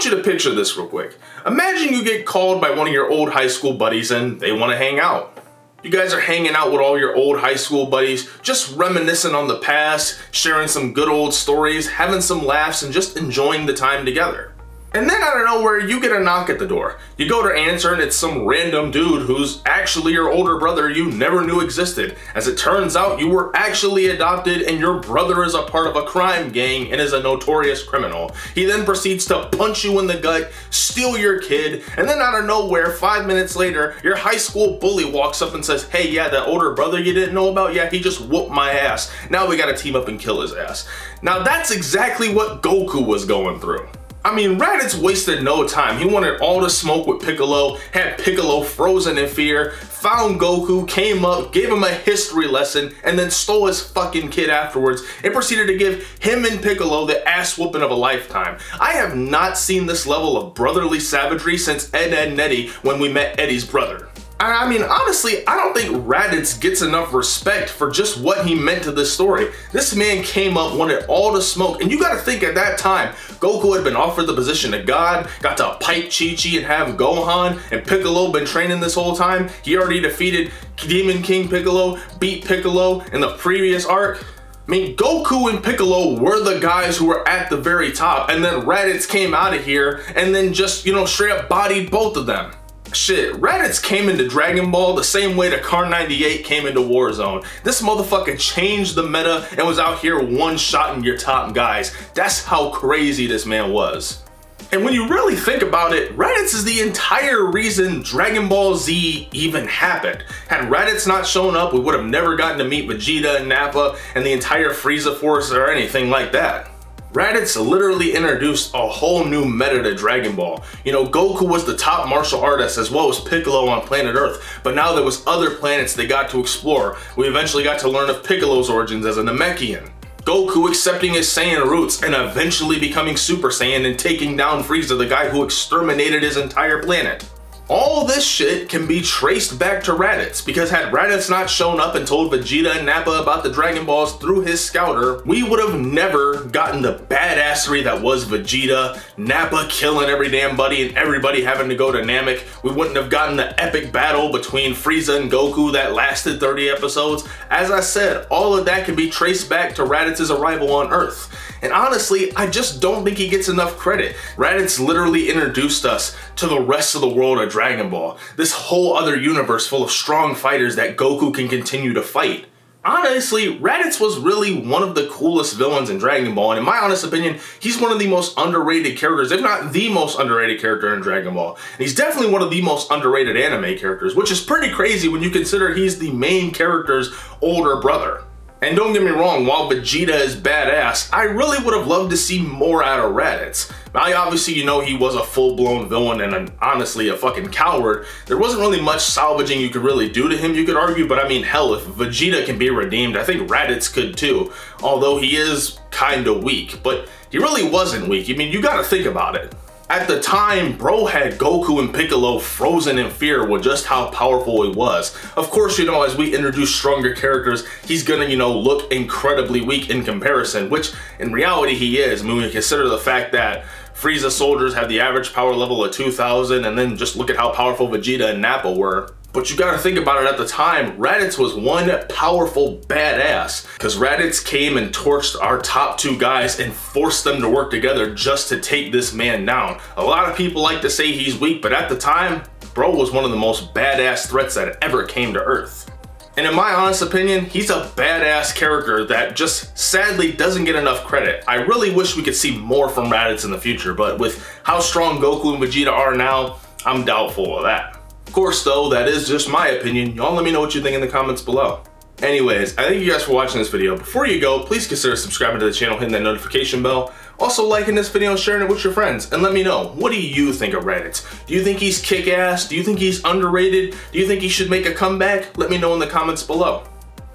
want you to picture this real quick. Imagine you get called by one of your old high school buddies and they want to hang out. You guys are hanging out with all your old high school buddies, just reminiscing on the past, sharing some good old stories, having some laughs, and just enjoying the time together. And then out of nowhere, you get a knock at the door. You go to answer and it's some random dude who's actually your older brother you never knew existed. As it turns out, you were actually adopted and your brother is a part of a crime gang and is a notorious criminal. He then proceeds to punch you in the gut, steal your kid, and then out of nowhere, 5 minutes later, your high school bully walks up and says, hey, yeah, that older brother you didn't know about, yeah, he just whooped my ass. Now we gotta team up and kill his ass. Now that's exactly what Goku was going through. I mean, Raditz wasted no time. He wanted all the smoke with Piccolo, had Piccolo frozen in fear, found Goku, came up, gave him a history lesson, and then stole his fucking kid afterwards and proceeded to give him and Piccolo the ass whooping of a lifetime. I have not seen this level of brotherly savagery since Ed, Edd n Eddy when we met Eddie's brother. I mean, honestly, I don't think Raditz gets enough respect for just what he meant to this story. This man came up, wanted all the smoke, and you gotta think at that time, Goku had been offered the position of God, got to pipe Chi-Chi and have Gohan, and Piccolo been training this whole time. He already defeated Demon King Piccolo, beat Piccolo in the previous arc. I mean, Goku and Piccolo were the guys who were at the very top, and then Raditz came out of here and then just, straight up bodied both of them. Shit, Raditz came into Dragon Ball the same way that Car 98 came into Warzone. This motherfucker changed the meta and was out here one-shotting your top guys. That's how crazy this man was. And when you really think about it, Raditz is the entire reason Dragon Ball Z even happened. Had Raditz not shown up, we would have never gotten to meet Vegeta and Nappa and the entire Frieza Force or anything like that. Raditz literally introduced a whole new meta to Dragon Ball. Goku was the top martial artist as well as Piccolo on planet Earth, but now there was other planets they got to explore. We eventually got to learn of Piccolo's origins as a Namekian. Goku accepting his Saiyan roots and eventually becoming Super Saiyan and taking down Frieza, the guy who exterminated his entire planet. All this shit can be traced back to Raditz, because had Raditz not shown up and told Vegeta and Nappa about the Dragon Balls through his scouter, we would have never gotten the badassery that was Vegeta, Nappa killing every damn buddy and everybody having to go to Namek. We wouldn't have gotten the epic battle between Frieza and Goku that lasted 30 episodes. As I said, all of that can be traced back to Raditz's arrival on Earth. And honestly, I just don't think he gets enough credit. Raditz literally introduced us to the rest of the world of Dragon Ball. This whole other universe full of strong fighters that Goku can continue to fight. Honestly, Raditz was really one of the coolest villains in Dragon Ball, and in my honest opinion, he's one of the most underrated characters, if not the most underrated character in Dragon Ball. And he's definitely one of the most underrated anime characters, which is pretty crazy when you consider he's the main character's older brother. And don't get me wrong, while Vegeta is badass, I really would have loved to see more out of Raditz. Obviously, he was a full-blown villain and honestly a fucking coward. There wasn't really much salvaging you could really do to him, you could argue, but I mean, hell, if Vegeta can be redeemed, I think Raditz could too. Although he is kinda weak, but he really wasn't weak. You gotta think about it. At the time, bro had Goku and Piccolo frozen in fear with just how powerful he was. Of course, as we introduce stronger characters, he's gonna, look incredibly weak in comparison, which in reality he is. When we consider the fact that Frieza soldiers have the average power level of 2,000, and then just look at how powerful Vegeta and Nappa were. But you gotta think about it, at the time, Raditz was one powerful badass, because Raditz came and torched our top two guys and forced them to work together just to take this man down. A lot of people like to say he's weak, but at the time, bro was one of the most badass threats that ever came to Earth. And in my honest opinion, he's a badass character that just sadly doesn't get enough credit. I really wish we could see more from Raditz in the future, but with how strong Goku and Vegeta are now, I'm doubtful of that. Of course though, that is just my opinion. Y'all let me know what you think in the comments below. Anyways, I thank you guys for watching this video. Before you go, please consider subscribing to the channel, hitting that notification bell. Also liking this video and sharing it with your friends. And let me know, what do you think of Raditz? Do you think he's kick-ass? Do you think he's underrated? Do you think he should make a comeback? Let me know in the comments below.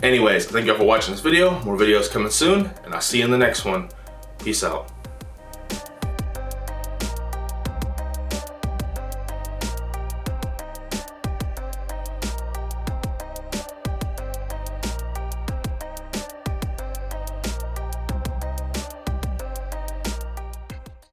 Anyways, thank you all for watching this video. More videos coming soon, and I'll see you in the next one. Peace out.